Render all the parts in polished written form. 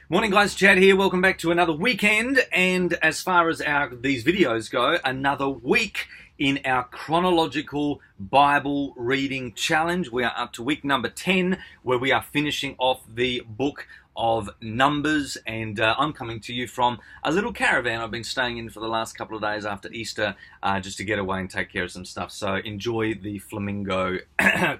Morning guys, Chad here. Welcome back to another weekend, and as far as these videos go, another week in our Chronological Bible Reading Challenge. We are up to week number 10, where we are finishing off the book of Numbers, and I'm coming to you from a little caravan I've been staying in for the last couple of days after Easter, just to get away and take care of some stuff. So enjoy the flamingo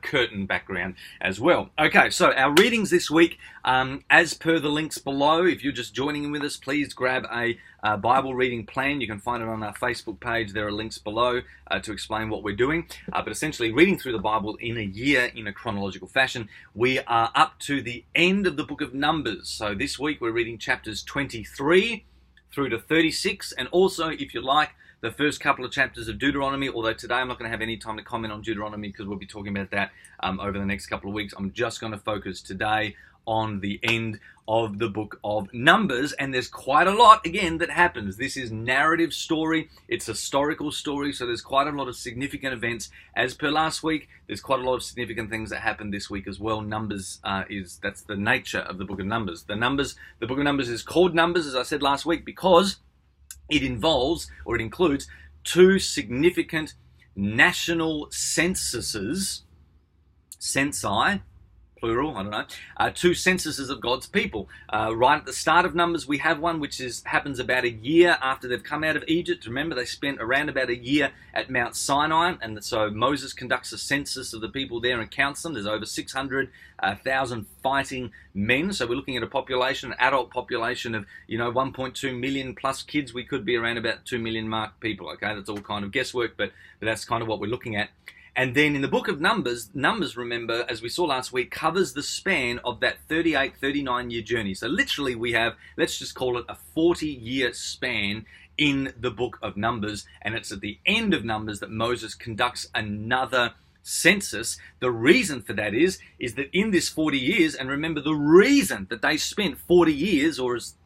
curtain background as well. Okay, so our readings this week, as per the links below. If you're just joining in with us, please grab a Bible reading plan. You can find it on our Facebook page. There are links below to explain what we're doing. But essentially, reading through the Bible in a year in a chronological fashion. We are up to the end of the book of Numbers. So this week we're reading chapters 23 through to 36, and also, if you like, the first couple of chapters of Deuteronomy, although today I'm not going to have any time to comment on Deuteronomy because we'll be talking about that over the next couple of weeks. I'm just going to focus today on the end of the book of Numbers, and there's quite a lot, again, that happens. This is narrative story, it's historical story, so there's quite a lot of significant events. As per last week, there's quite a lot of significant things that happened this week as well. Numbers that's the nature of the book of Numbers. The book of Numbers is called Numbers, as I said last week, because it involves, or it includes, two significant national censuses, censi, plural, I don't know, two censuses of God's people. Right at the start of Numbers, we have one which happens about a year after they've come out of Egypt. Remember, they spent around about a year at Mount Sinai, and so Moses conducts a census of the people there and counts them. There's over 600,000 fighting men, so we're looking at a population, an adult population of 1.2 million plus kids. We could be around about 2 million mark people. Okay, that's all kind of guesswork, but that's kind of what we're looking at. And then in the book of Numbers, remember, as we saw last week, covers the span of that 38, 39-year journey. So literally we have, let's just call it a 40-year span in the book of Numbers. And it's at the end of Numbers that Moses conducts another census. The reason for that is that in this 40 years, and remember the reason that they spent 40 years,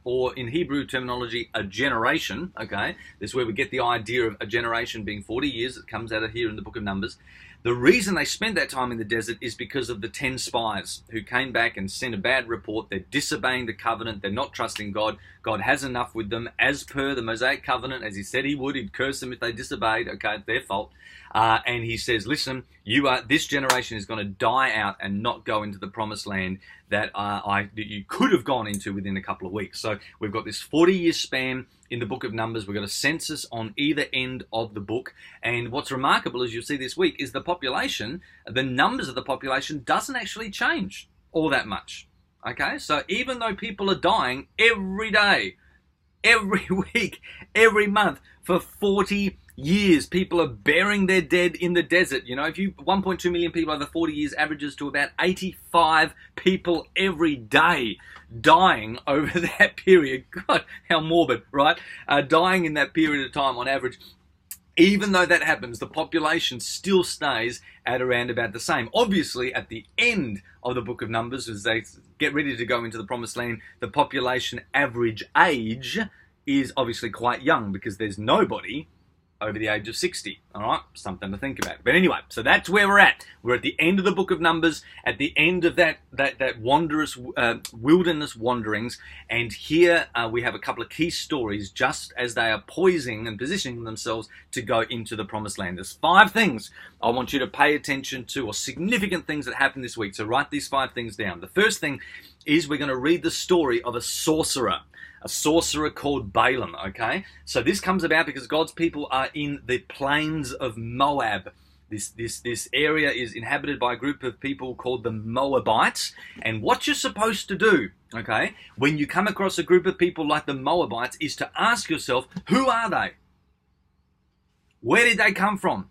or in Hebrew terminology, a generation, okay? This is where we get the idea of a generation being 40 years. It comes out of here in the book of Numbers. The reason they spent that time in the desert is because of the 10 spies who came back and sent a bad report. They're disobeying the covenant. They're not trusting God. God has enough with them as per the Mosaic covenant. As he said he would, he'd curse them if they disobeyed. Okay, it's their fault. And he says, listen, this generation is going to die out and not go into the promised land that you could have gone into within a couple of weeks. So we've got this 40-year span in the book of Numbers. We've got a census on either end of the book. And what's remarkable, as you'll see this week, is the population, the numbers of the population doesn't actually change all that much. Okay, so even though people are dying every day, every week, every month for 40 years, people are burying their dead in the desert. 1.2 million people over 40 years averages to about 85 people every day dying over that period. God, how morbid, right? Dying in that period of time on average. Even though that happens, the population still stays at around about the same. Obviously, at the end of the book of Numbers, as they get ready to go into the promised land, the population average age is obviously quite young because there's nobody over the age of 60, all right? Something to think about. But anyway, so that's where we're at. We're at the end of the book of Numbers, at the end of that wondrous wilderness wanderings, and here we have a couple of key stories just as they are poising and positioning themselves to go into the promised land. There's 5 things I want you to pay attention to, or significant things that happened this week. So write these 5 things down. The first thing is we're going to read the story of a sorcerer called Balaam, okay? So this comes about because God's people are in the plains of Moab. This area is inhabited by a group of people called the Moabites. And what you're supposed to do, okay, when you come across a group of people like the Moabites, is to ask yourself, who are they? Where did they come from?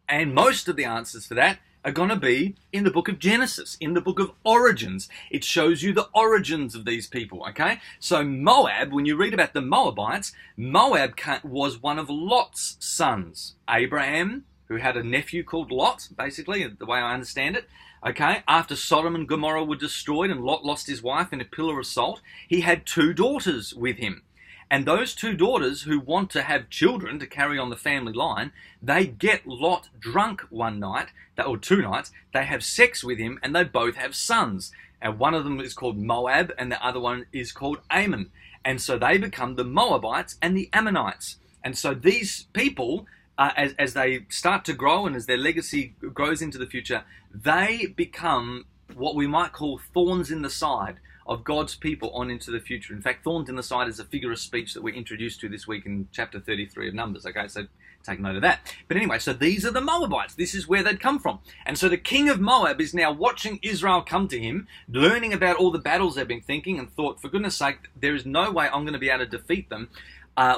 And most of the answers for that are going to be in the book of Genesis, in the book of Origins. It shows you the origins of these people, okay? So Moab, when you read about the Moabites, Moab was one of Lot's sons. Abraham, who had a nephew called Lot, basically, the way I understand it, okay? After Sodom and Gomorrah were destroyed and Lot lost his wife in a pillar of salt, he had 2 daughters with him. And those 2 daughters who want to have children to carry on the family line, they get Lot drunk one night, or 2 nights, they have sex with him, and they both have sons. And one of them is called Moab, and the other one is called Ammon. And so they become the Moabites and the Ammonites. And so these people, as they start to grow and as their legacy grows into the future, they become what we might call thorns in the side of God's people on into the future. In fact, thorns in the side is a figure of speech that we're introduced to this week in chapter 33 of Numbers. Okay, so take note of that. But anyway, so these are the Moabites. This is where they'd come from. And so the king of Moab is now watching Israel come to him, learning about all the battles they've been thinking, and thought, for goodness sake, there is no way I'm going to be able to defeat them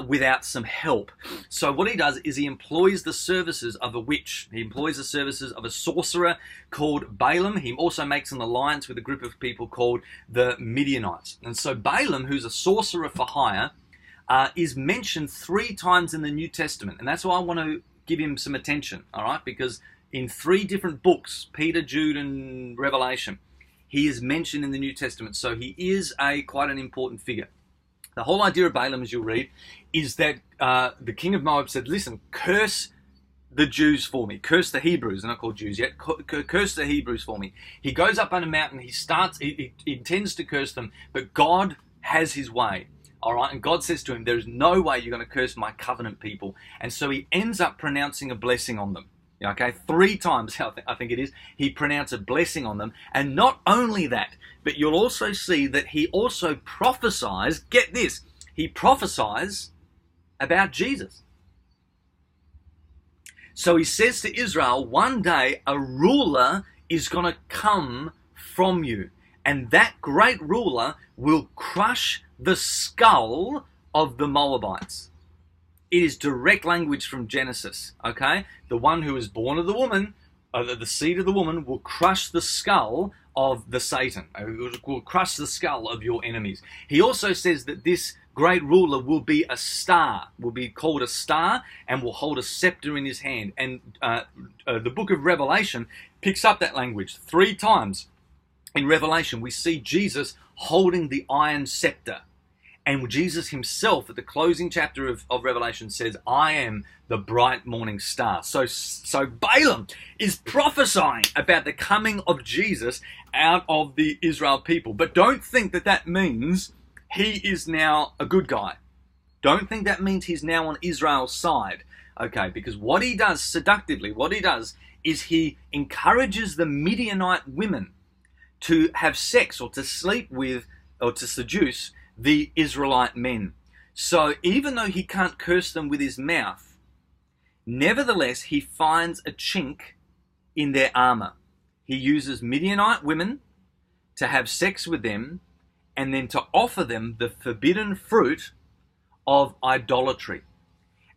without some help. So what he does is he employs the services of a witch. He employs the services of a sorcerer called Balaam. He also makes an alliance with a group of people called the Midianites. And so Balaam, who's a sorcerer for hire, is mentioned 3 times in the New Testament. And that's why I want to give him some attention, all right? Because in 3 different books, Peter, Jude, and Revelation, he is mentioned in the New Testament. So he is quite an important figure. The whole idea of Balaam, as you'll read, is that the king of Moab said, listen, curse the Jews for me. Curse the Hebrews. They're not called Jews yet. Curse the Hebrews for me. He goes up on a mountain. He intends to curse them, but God has his way. All right, and God says to him, there is no way you're going to curse my covenant people. And so he ends up pronouncing a blessing on them. Okay, 3 times, I think it is, he pronounced a blessing on them. And not only that, but you'll also see that he also prophesies, get this, he prophesies about Jesus. So he says to Israel, one day a ruler is going to come from you. And that great ruler will crush the skull of the Moabites. It is direct language from Genesis, okay? The one who is born of the woman, the seed of the woman, will crush the skull of the Satan. Will crush the skull of your enemies. He also says that this great ruler will be a star, will be called a star, and will hold a scepter in his hand. And the book of Revelation picks up that language 3 times. In Revelation, we see Jesus holding the iron scepter. And Jesus himself, at the closing chapter of Revelation, says, I am the bright morning star. So Balaam is prophesying about the coming of Jesus out of the Israel people. But don't think that that means he is now a good guy. Don't think that means he's now on Israel's side. Okay, because what he does seductively, what he does is he encourages the Midianite women to have sex or to sleep with or to seduce the Israelite men. So even though he can't curse them with his mouth, nevertheless he finds a chink in their armor. He uses Midianite women to have sex with them and then to offer them the forbidden fruit of idolatry.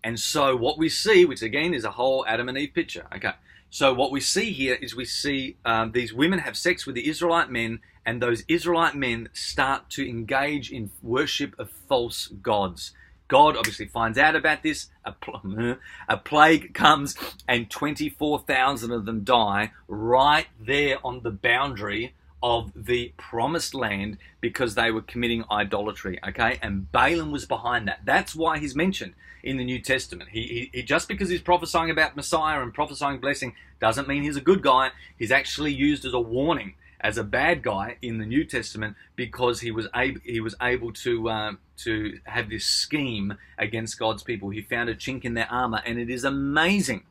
And so what we see, which again is a whole Adam and Eve picture, okay? So what we see here is we see these women have sex with the Israelite men, and those Israelite men start to engage in worship of false gods. God obviously finds out about this. A plague comes, and 24,000 of them die right there on the boundary of the promised land because they were committing idolatry, okay? And Balaam was behind that. That's why he's mentioned in the New Testament. He just because he's prophesying about Messiah and prophesying blessing doesn't mean he's a good guy. He's actually used as a warning as a bad guy in the New Testament because he was able to have this scheme against God's people. He found a chink in their armor, and it is amazing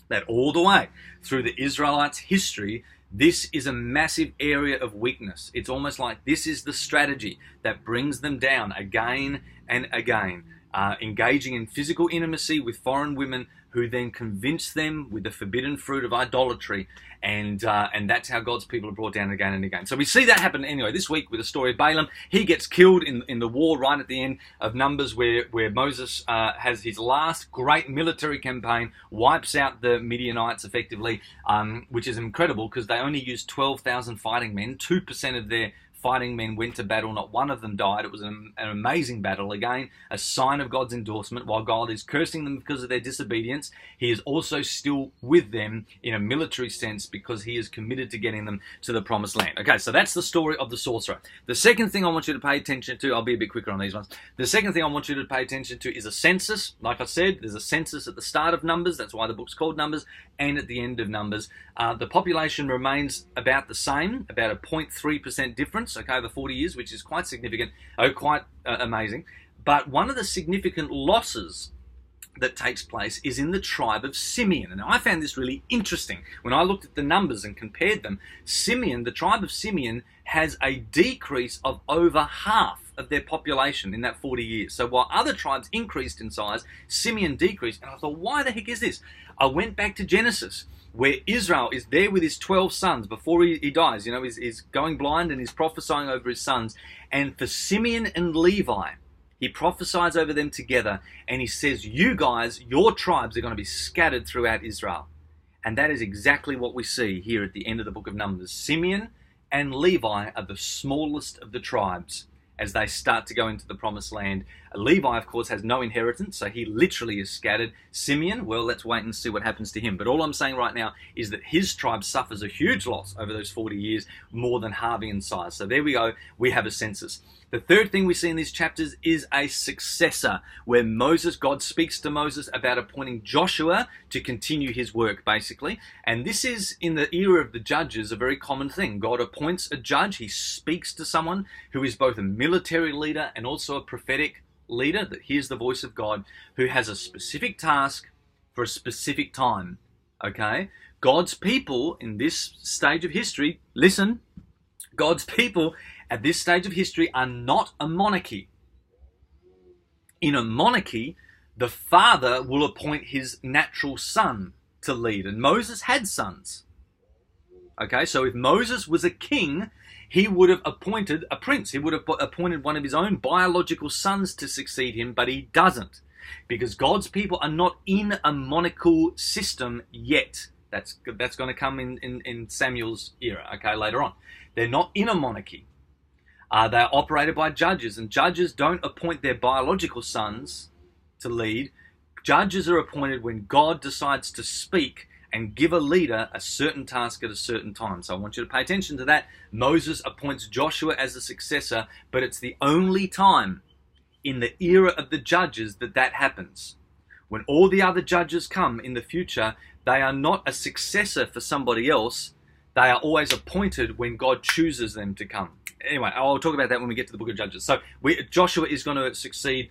that all the way through the Israelites' history, this is a massive area of weakness. It's almost like this is the strategy that brings them down again and again, engaging in physical intimacy with foreign women who then convince them with the forbidden fruit of idolatry, and that's how God's people are brought down again and again. So we see that happen anyway this week with the story of Balaam. He gets killed in the war right at the end of Numbers where Moses has his last great military campaign, wipes out the Midianites effectively, which is incredible because they only used 12,000 fighting men, 2% of their fighting men went to battle. Not one of them died. It was an amazing battle. Again, a sign of God's endorsement. While God is cursing them because of their disobedience, he is also still with them in a military sense because he is committed to getting them to the promised land. Okay, so that's the story of the sorcerer. The second thing I want you to pay attention to, I'll be a bit quicker on these ones. The second thing I want you to pay attention to is a census. Like I said, there's a census at the start of Numbers. That's why the book's called Numbers, and at the end of Numbers. The population remains about the same, about a 0.3% difference, okay, over 40 years, which is quite significant, quite amazing. But one of the significant losses that takes place is in the tribe of Simeon. And I found this really interesting. When I looked at the numbers and compared them, Simeon, the tribe of Simeon, has a decrease of over half of their population in that 40 years. So while other tribes increased in size, Simeon decreased. And I thought, why the heck is this? I went back to Genesis, where Israel is there with his 12 sons before he dies. You know, he's going blind and he's prophesying over his sons. And for Simeon and Levi, he prophesies over them together, and he says, you guys, your tribes are going to be scattered throughout Israel. And that is exactly what we see here at the end of the book of Numbers. Simeon and Levi are the smallest of the tribes as they start to go into the promised land. Levi, of course, has no inheritance, so he literally is scattered. Simeon, well, let's wait and see what happens to him. But all I'm saying right now is that his tribe suffers a huge loss over those 40 years, more than halving in size. So there we go, we have a census. The third thing we see in these chapters is a successor, where God speaks to Moses about appointing Joshua to continue his work, basically. And this is, in the era of the judges, a very common thing. God appoints a judge. He speaks to someone who is both a military leader and also a prophetic leader that hears the voice of God, who has a specific task for a specific time. Okay? God's people in this stage of history, listen, God's people at this stage of history are not a monarchy. In a monarchy, the father will appoint his natural son to lead. And Moses had sons. Okay, so if Moses was a king, he would have appointed a prince. He would have appointed one of his own biological sons to succeed him, but he doesn't. Because God's people are not in a monarchical system yet. That's going to come in Samuel's era, okay, later on. They're not in a monarchy. They're operated by judges, and judges don't appoint their biological sons to lead. Judges are appointed when God decides to speak and give a leader a certain task at a certain time. So I want you to pay attention to that. Moses appoints Joshua as a successor, but it's the only time in the era of the judges that happens. When all the other judges come in the future, they are not a successor for somebody else. They are always appointed when God chooses them to come. Anyway, I'll talk about that when we get to the book of Judges. So Joshua is going to succeed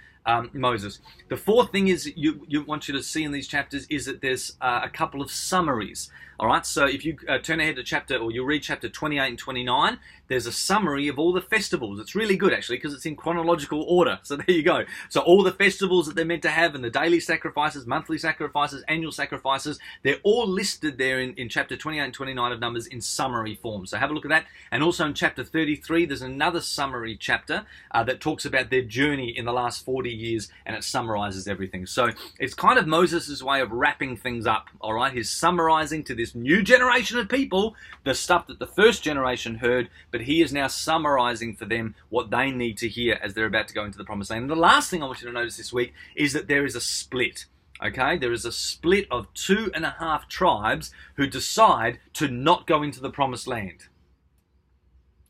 Moses. The fourth thing is you want you to see in these chapters is that there's a couple of summaries. All right, so if you turn ahead to you read chapter 28 and 29, there's a summary of all the festivals. It's really good, actually, because it's in chronological order. So there you go. So all the festivals that they're meant to have, and the daily sacrifices, monthly sacrifices, annual sacrifices, they're all listed there in chapter 28 and 29 of Numbers in summary form. So have a look at that. And also in chapter 33, there's another summary chapter that talks about their journey in the last 40 years, and it summarizes everything. So it's kind of Moses' way of wrapping things up, all right? He's summarizing to this new generation of people the stuff that the first generation heard, but he is now summarizing for them what they need to hear as they're about to go into the promised land. And the last thing I want you to notice this week is that there is a split. Okay, there is a split of 2.5 tribes who decide to not go into the promised land.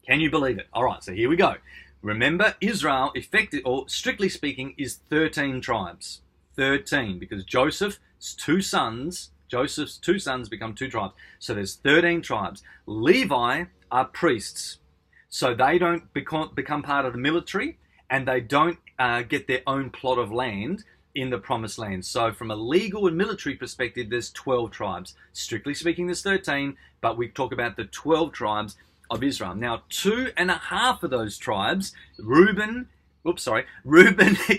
Can you believe it? All right, so here we go. Remember, Israel, strictly speaking, is 13 tribes. 13, because Joseph's two sons become 2 tribes. So there's 13 tribes. Levi are priests. So they don't become part of the military, and they don't get their own plot of land in the promised land. So from a legal and military perspective, there's 12 tribes. Strictly speaking, there's 13, but we talk about the 12 tribes of Israel. Now, 2.5 of those tribes, Reuben,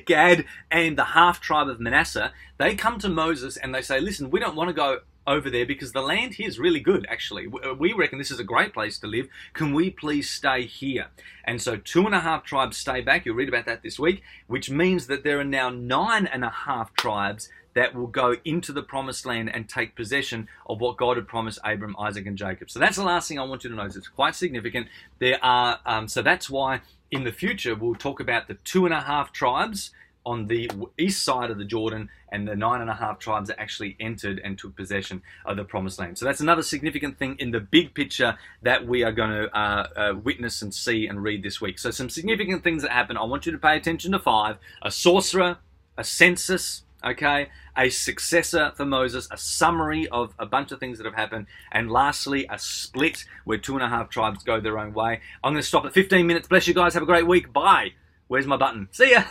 Gad, and the half tribe of Manasseh, they come to Moses and they say, listen, we don't want to go over there because the land here is really good, actually. We reckon this is a great place to live. Can we please stay here? And so 2.5 tribes stay back. You'll read about that this week, which means that there are now 9.5 tribes that will go into the promised land and take possession of what God had promised Abram, Isaac, and Jacob. So that's the last thing I want you to notice. It's quite significant. There are so that's why in the future we'll talk about the 2.5 tribes on the east side of the Jordan, and the 9.5 tribes that actually entered and took possession of the promised land. So that's another significant thing in the big picture that we are going to witness and see and read this week. So some significant things that happen. I want you to pay attention to 5: a sorcerer, a census, okay, a successor for Moses, a summary of a bunch of things that have happened, and lastly, a split where 2.5 tribes go their own way. I'm going to stop at 15 minutes. Bless you guys. Have a great week. Bye. Where's my button? See ya.